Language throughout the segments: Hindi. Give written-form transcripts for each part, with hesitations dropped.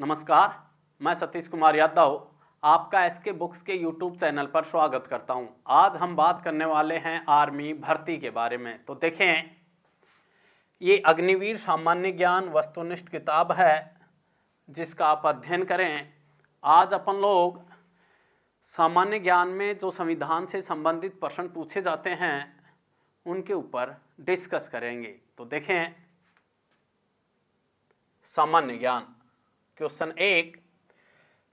नमस्कार, मैं सतीश कुमार यादव आपका एसके बुक्स के यूट्यूब चैनल पर स्वागत करता हूं। आज हम बात करने वाले हैं आर्मी भर्ती के बारे में। तो देखें, ये अग्निवीर सामान्य ज्ञान वस्तुनिष्ठ किताब है जिसका आप अध्ययन करें। आज अपन लोग सामान्य ज्ञान में जो संविधान से संबंधित प्रश्न पूछे जाते हैं उनके ऊपर डिस्कस करेंगे। तो देखें, सामान्य ज्ञान क्वेश्चन 1,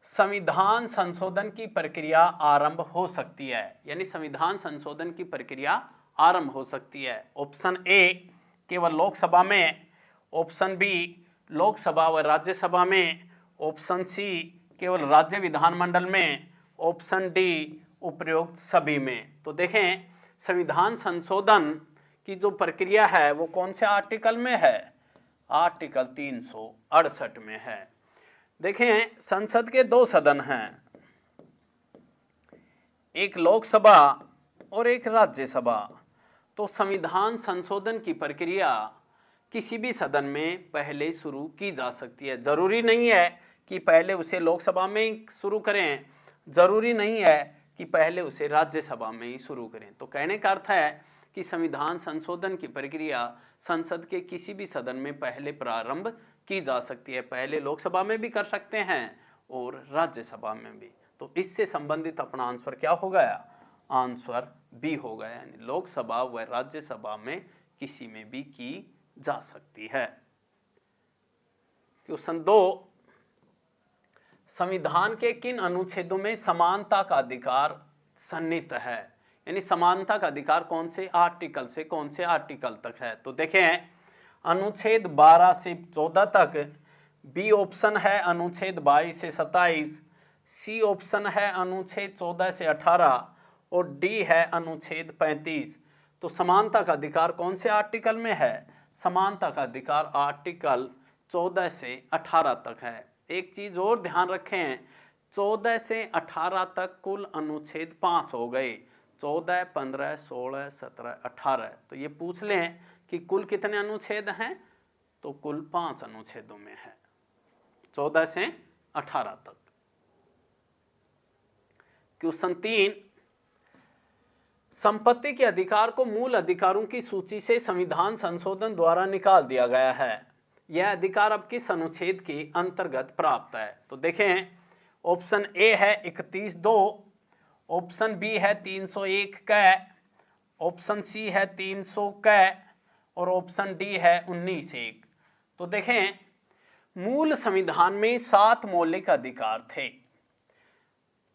संविधान संशोधन की प्रक्रिया आरंभ हो सकती है, यानी संविधान संशोधन की प्रक्रिया आरंभ हो सकती है। ऑप्शन ए केवल लोकसभा में, ऑप्शन बी लोकसभा व राज्यसभा में, ऑप्शन सी केवल राज्य विधानमंडल में, ऑप्शन डी उपरोक्त सभी में। तो देखें, संविधान संशोधन की जो प्रक्रिया है वो कौन से आर्टिकल में है? आर्टिकल 368 में है। देखें, संसद के दो सदन हैं, एक लोकसभा और एक राज्यसभा। तो संविधान संशोधन की प्रक्रिया किसी भी सदन में पहले शुरू की जा सकती है। जरूरी नहीं है कि पहले उसे लोकसभा में ही शुरू करें, जरूरी नहीं है कि पहले उसे राज्यसभा में ही शुरू करें। तो कहने का अर्थ है कि संविधान संशोधन की प्रक्रिया संसद के किसी भी सदन में पहले प्रारंभ की जा सकती है। पहले लोकसभा में भी कर सकते हैं और राज्यसभा में भी। तो इससे संबंधित अपना आंसर क्या हो गया? आंसर बी हो गया, यानी लोकसभा व राज्यसभा में किसी में भी की जा सकती है। क्वेश्चन 2, संविधान के किन अनुच्छेदों में समानता का अधिकार सन्निहित है? यानी समानता का अधिकार कौन से आर्टिकल से कौन से आर्टिकल तक है? तो देखें, अनुच्छेद 12 से 14 तक, बी ऑप्शन है अनुच्छेद 22 से 27, सी ऑप्शन है अनुच्छेद 14 से 18 और डी है अनुच्छेद 35। तो समानता का अधिकार कौन से आर्टिकल में है? समानता का अधिकार आर्टिकल 14 से 18 तक है। एक चीज और ध्यान रखें, 14 से 18 तक कुल अनुच्छेद 5 हो गए, 14, 15, 16, 17, 18। तो ये पूछ लें कि कुल कितने अनुच्छेद हैं? तो कुल 5 अनुच्छेदों में है, 14 से 18 तक। क्वेश्चन 3, संपत्ति के अधिकार को मूल अधिकारों की सूची से संविधान संशोधन द्वारा निकाल दिया गया है। यह अधिकार अब किस अनुच्छेद के अंतर्गत प्राप्त है? तो देखें, ऑप्शन ए है 31(2), ऑप्शन बी है 301 क, ऑप्शन सी है 300 क और ऑप्शन डी है 19(1). तो देखें, मूल संविधान में 7 मौलिक अधिकार थे,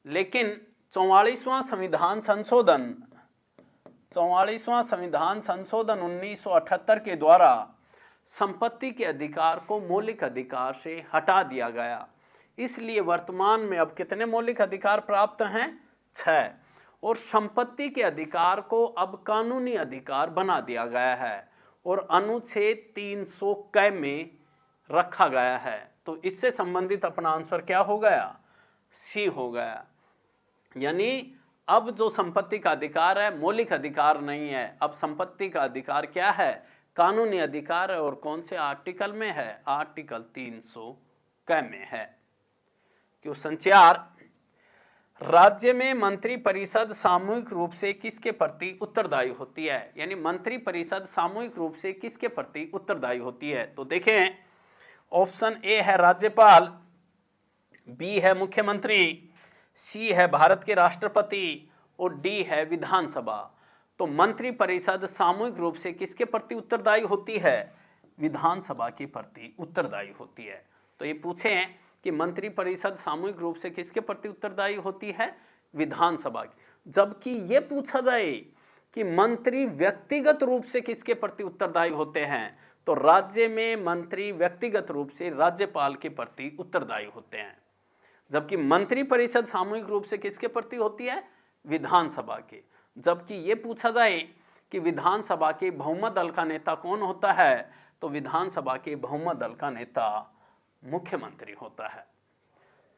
लेकिन 44वां संविधान संशोधन 1978 के द्वारा संपत्ति के अधिकार को मौलिक अधिकार से हटा दिया गया। इसलिए वर्तमान में अब कितने मौलिक अधिकार प्राप्त हैं? 6। और संपत्ति के अधिकार को अब कानूनी अधिकार बना दिया गया है और अनुच्छेद 300 क में रखा गया है। तो इससे संबंधित अपना आंसर क्या हो गया? सी हो गया। यानी अब जो संपत्ति का अधिकार है मौलिक अधिकार नहीं है, अब संपत्ति का अधिकार क्या है? कानूनी अधिकार है। और कौन से आर्टिकल में है? आर्टिकल 300 क में है। क्वेश्चन 4, राज्य में मंत्री परिषद सामूहिक रूप से किसके प्रति उत्तरदायी होती है? यानी मंत्री परिषद सामूहिक रूप से किसके प्रति उत्तरदायी होती है? तो देखें, ऑप्शन ए है राज्यपाल, बी है मुख्यमंत्री, सी है भारत के राष्ट्रपति और डी है विधानसभा। तो मंत्री परिषद सामूहिक रूप से किसके प्रति उत्तरदायी होती है? विधानसभा के प्रति उत्तरदायी होती है। तो ये पूछें कि मंत्री परिषद सामूहिक रूप से किसके प्रति उत्तरदायी होती है? विधानसभा की। जबकि ये पूछा जाए कि मंत्री व्यक्तिगत रूप से किसके प्रति उत्तरदायी होते हैं, तो राज्य में मंत्री व्यक्तिगत रूप से राज्यपाल के प्रति उत्तरदायी होते हैं। जबकि मंत्री परिषद सामूहिक रूप से किसके प्रति होती है? विधानसभा के। जबकि ये पूछा जाए कि विधानसभा के बहुमत दल का नेता कौन होता है, तो विधानसभा के बहुमत दल का नेता मुख्यमंत्री होता है।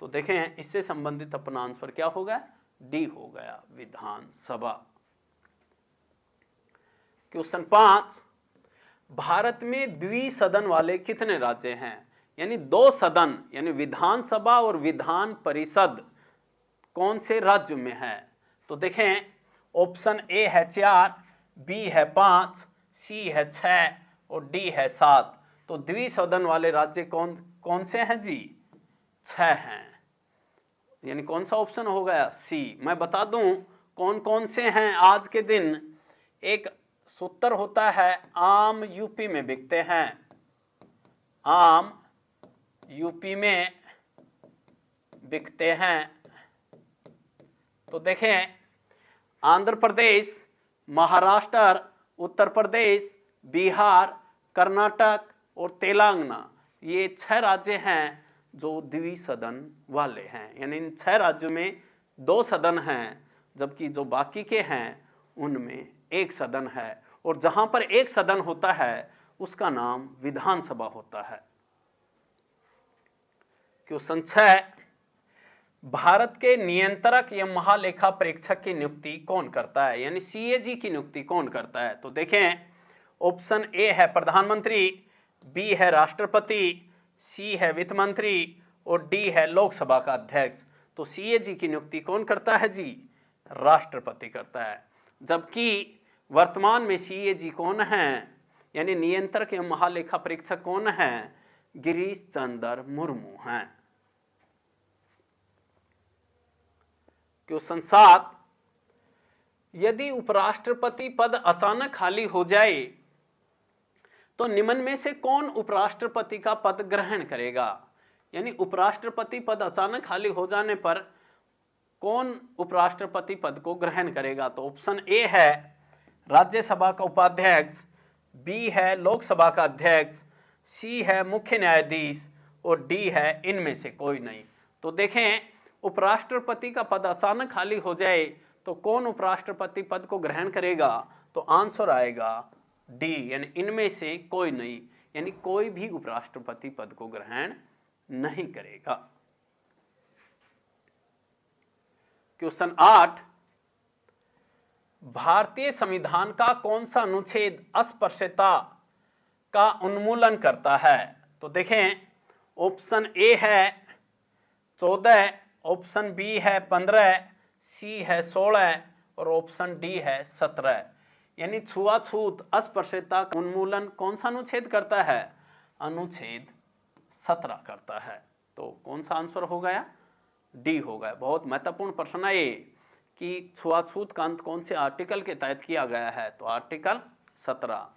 तो देखें, इससे संबंधित अपना आंसर क्या होगा? डी हो गया, विधानसभा। क्वेश्चन 5, भारत में द्विसदन वाले कितने राज्य हैं? यानी दो सदन यानी विधानसभा और विधान परिषद कौन से राज्य में है? तो देखें, ऑप्शन ए है 4, बी है 5, सी है 6 और डी है 7। तो द्विसदन वाले राज्य कौन कौन से हैं जी? 6 हैं। यानी कौन सा ऑप्शन हो गया? सी। मैं बता दूं कौन कौन से हैं आज के दिन। एक सूत्र होता है आम यूपी में बिकते हैं, आम यूपी में बिकते हैं। तो देखें, आंध्र प्रदेश, महाराष्ट्र, उत्तर प्रदेश, बिहार, कर्नाटक और तेलंगाना, ये 6 राज्य हैं जो द्विसदन वाले हैं। यानी इन 6 राज्यों में 2 सदन हैं, जबकि जो बाकी के हैं उनमें 1 सदन है। और जहां पर 1 सदन होता है उसका नाम विधानसभा होता है। क्वेश्चन 6, भारत के नियंत्रक या महालेखा परीक्षक की नियुक्ति कौन करता है? यानी सीएजी की नियुक्ति कौन करता है? तो देखें, ऑप्शन ए है प्रधानमंत्री, बी है राष्ट्रपति, सी है वित्त मंत्री और डी है लोकसभा का अध्यक्ष। तो सीएजी की नियुक्ति कौन करता है जी? राष्ट्रपति करता है। जबकि वर्तमान में सीएजी कौन है, यानी नियंत्रक या महालेखा परीक्षक कौन है? गिरीश चंद्र मुर्मू हैं। क्वेश्चन 7, यदि उपराष्ट्रपति पद अचानक खाली हो जाए तो निम्न में से कौन उपराष्ट्रपति का पद ग्रहण करेगा? यानी उपराष्ट्रपति पद अचानक खाली हो जाने पर कौन उपराष्ट्रपति पद को ग्रहण करेगा? तो ऑप्शन ए है राज्यसभा का उपाध्यक्ष, बी है लोकसभा का अध्यक्ष, सी है मुख्य न्यायाधीश और डी है इनमें से कोई नहीं। तो देखें, उपराष्ट्रपति का पद अचानक खाली हो जाए तो कौन उपराष्ट्रपति पद को ग्रहण करेगा? तो आंसर आएगा डी, यानी इनमें से कोई नहीं, यानी कोई भी उपराष्ट्रपति पद को ग्रहण नहीं करेगा। क्वेश्चन 8, भारतीय संविधान का कौन सा अनुच्छेद अस्पृश्यता का उन्मूलन करता है? तो देखें, ऑप्शन ए है 14, ऑप्शन बी है 15, सी है 16 और ऑप्शन डी है 17। यानी छुआछूत अस्पृश्यता का उन्मूलन कौन सा अनुच्छेद करता है? अनुच्छेद 17 करता है। तो कौन सा आंसर हो गया? डी हो गया। बहुत महत्वपूर्ण प्रश्न है ये कि छुआछूत का अंत कौन से आर्टिकल के तहत किया गया है? तो आर्टिकल 17।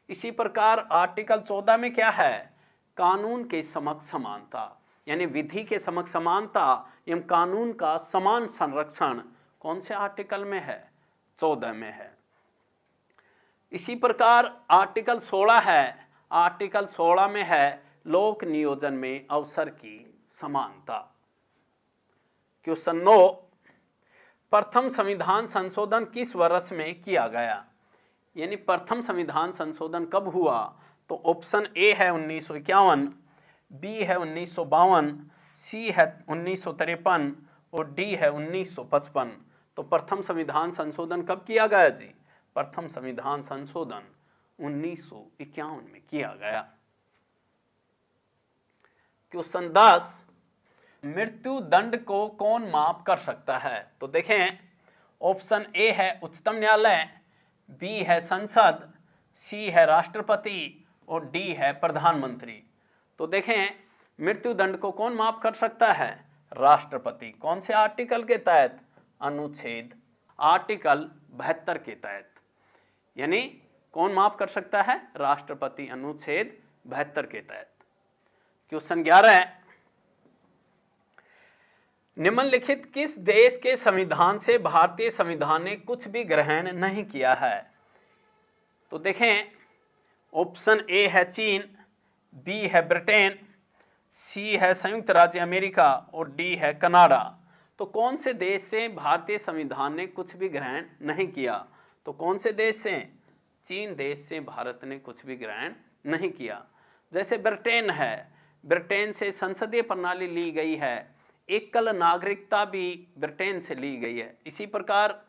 इसी प्रकार आर्टिकल 14 में क्या है? कानून के समक्ष समानता, यानी विधि के समक्ष समानता एवं कानून का समान संरक्षण कौन से आर्टिकल में है? 14 में है। इसी प्रकार आर्टिकल 16 है, आर्टिकल 16 में है लोक नियोजन में अवसर की समानता। क्वेश्चन 9, प्रथम संविधान संशोधन किस वर्ष में किया गया? यानी प्रथम संविधान संशोधन कब हुआ? तो ऑप्शन ए है 1951, बी है 1952, सी है 1953 और डी है 1955। तो प्रथम संविधान संशोधन कब किया गया जी? प्रथम संविधान संशोधन 1951 में किया गया। क्वेश्चन 10, मृत्यु दंड को कौन माफ कर सकता है? तो देखें, ऑप्शन ए है उच्चतम न्यायालय, बी है संसद, सी है राष्ट्रपति और डी है प्रधानमंत्री। तो देखें, मृत्यु दंड को कौन माफ कर सकता है? राष्ट्रपति। कौन से आर्टिकल के तहत? अनुच्छेद आर्टिकल 72 के तहत। यानी कौन माफ कर सकता है? राष्ट्रपति, अनुच्छेद 72 के तहत। क्वेश्चन 11, निम्नलिखित किस देश के संविधान से भारतीय संविधान ने कुछ भी ग्रहण नहीं किया है? तो देखें, ऑप्शन ए है चीन, बी है ब्रिटेन, सी है संयुक्त राज्य अमेरिका और डी है कनाडा। तो कौन से देश से भारतीय संविधान ने कुछ भी ग्रहण नहीं किया? तो कौन से देश से? चीन देश से भारत ने कुछ भी ग्रहण नहीं किया। जैसे ब्रिटेन है, ब्रिटेन से संसदीय प्रणाली ली गई है, एकल नागरिकता भी ब्रिटेन से ली गई है। इसी प्रकार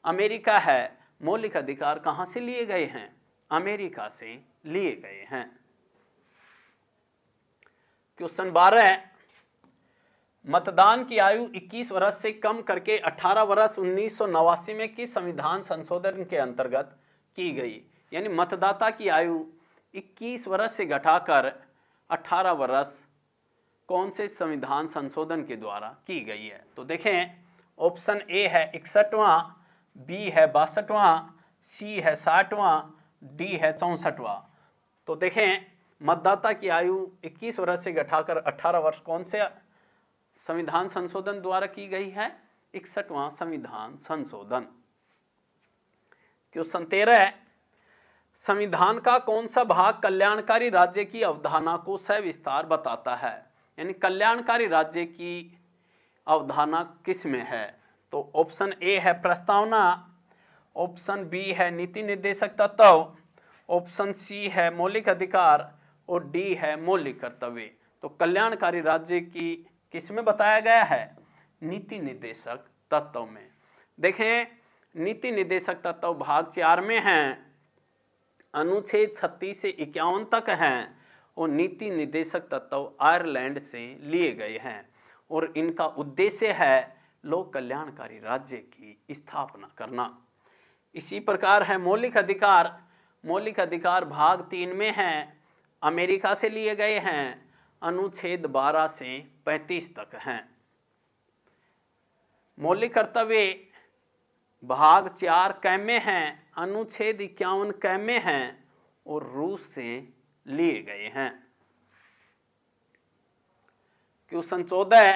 अमेरिका है, मौलिक अधिकार कहाँ से लिए गए हैं? अमेरिका से लिए गए हैं। क्वेश्चन 12, मतदान की आयु 21 वर्ष से कम करके 18 वर्ष 1989 में किस संविधान संशोधन के अंतर्गत की गई? यानी मतदाता की आयु 21 वर्ष से घटाकर 18 वर्ष कौन से संविधान संशोधन के द्वारा की गई है? तो देखें, ऑप्शन ए है 61वां, बी है 62वां, सी है 60वां, डी है 64वां। तो देखें, मतदाता की आयु 21 वर्ष से घटाकर 18 वर्ष कौन से संविधान संशोधन द्वारा की गई है? 61वां संविधान संशोधन। क्वेश्चन 13, संविधान का कौन सा भाग कल्याणकारी राज्य की अवधारणा को सविस्तार बताता है? यानी कल्याणकारी राज्य की अवधारणा किस में है? तो ऑप्शन ए है प्रस्तावना, ऑप्शन बी है नीति निर्देशक तत्व, ऑप्शन सी है मौलिक अधिकार और डी है मौलिक कर्तव्य। तो कल्याणकारी राज्य की किस में बताया गया है? नीति निर्देशक तत्व में। देखें, नीति निर्देशक तत्व भाग 4 में हैं, अनुच्छेद 36 से 51 तक हैं और नीति निर्देशक तत्व आयरलैंड से लिए गए हैं और इनका उद्देश्य है लोक कल्याणकारी राज्य की स्थापना करना। इसी प्रकार है मौलिक अधिकार। मौलिक अधिकार भाग 3 में हैं, अमेरिका से लिए गए हैं, अनुच्छेद 12 से 35 तक हैं। मौलिक कर्तव्य भाग 4 क में हैं, अनुच्छेद 51 क में हैं और रूस से लिए गए हैं। क्वेश्चन 14,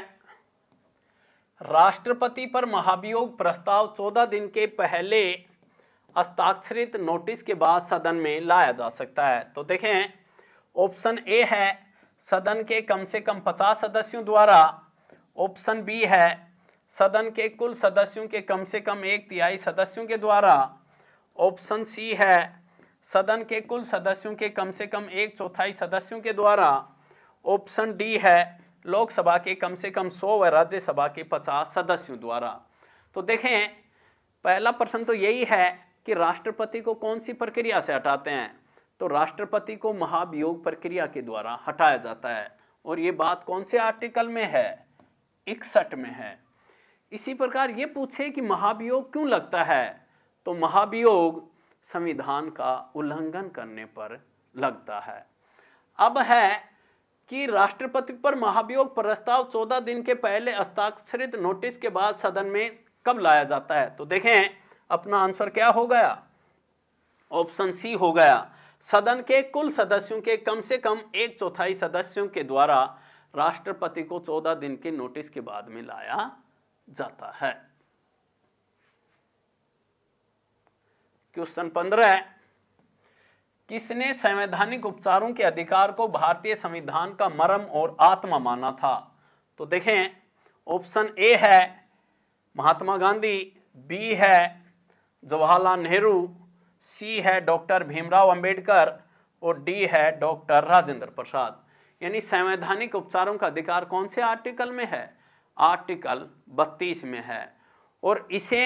राष्ट्रपति पर महाभियोग प्रस्ताव 14 दिन के पहले हस्ताक्षरित नोटिस के बाद सदन में लाया जा सकता है। तो देखें, ऑप्शन ए है सदन के कम से कम 50 सदस्यों द्वारा, ऑप्शन बी है सदन के कुल सदस्यों के कम से कम 1/3 सदस्यों के द्वारा, ऑप्शन सी है सदन के कुल सदस्यों के कम से कम 1/4 सदस्यों के द्वारा, ऑप्शन डी है लोकसभा के कम से कम 100 व राज्यसभा के 50 सदस्यों द्वारा। तो देखें, पहला प्रश्न तो यही है कि राष्ट्रपति को कौन सी प्रक्रिया से हटाते हैं? तो राष्ट्रपति को महाभियोग प्रक्रिया के द्वारा हटाया जाता है और ये बात कौन से आर्टिकल में है? 61 में है। इसी प्रकार ये पूछे कि महाभियोग क्यों लगता है? तो महाभियोग संविधान का उल्लंघन करने पर लगता है। अब है कि राष्ट्रपति पर महाभियोग प्रस्ताव 14 दिन के पहले हस्ताक्षरित नोटिस के बाद सदन में कब लाया जाता है? तो देखें, अपना आंसर क्या हो गया? ऑप्शन सी हो गया, सदन के कुल सदस्यों के कम से कम 1/4 सदस्यों के द्वारा राष्ट्रपति को 14 दिन के नोटिस के बाद में लाया जाता है। क्वेश्चन 15, किसने संवैधानिक उपचारों के अधिकार को भारतीय संविधान का मर्म और आत्मा माना था? तो देखें, ऑप्शन ए है महात्मा गांधी, बी है जवाहरलाल नेहरू, सी है डॉक्टर भीमराव अंबेडकर और डी है डॉक्टर राजेंद्र प्रसाद। यानी संवैधानिक उपचारों का अधिकार कौन से आर्टिकल में है? आर्टिकल 32 में है और इसे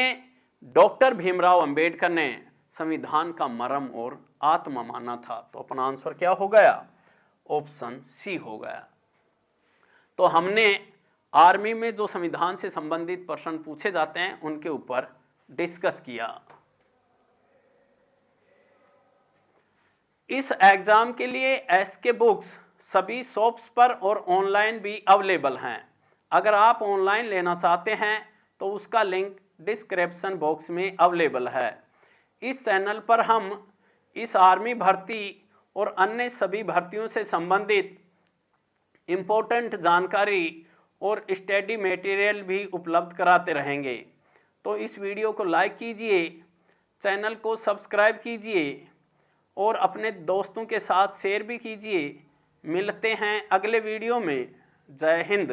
डॉक्टर भीमराव अंबेडकर ने संविधान का मर्म और आत्मा माना था। तो अपना आंसर क्या हो गया? ऑप्शन सी हो गया। तो हमने आर्मी में जो संविधान से संबंधित प्रश्न पूछे जाते हैं उनके ऊपर डिस्कस किया। इस एग्जाम के लिए एसके बुक्स सभी शॉप्स पर और ऑनलाइन भी अवेलेबल हैं। अगर आप ऑनलाइन लेना चाहते हैं तो उसका लिंक डिस्क्रिप्शन बॉक्स में अवेलेबल है। इस चैनल पर हम इस आर्मी भर्ती और अन्य सभी भर्तियों से संबंधित इम्पोर्टेंट जानकारी और स्टडी मटेरियल भी उपलब्ध कराते रहेंगे। तो इस वीडियो को लाइक कीजिए, चैनल को सब्सक्राइब कीजिए और अपने दोस्तों के साथ शेयर भी कीजिए। मिलते हैं अगले वीडियो में। जय हिंद।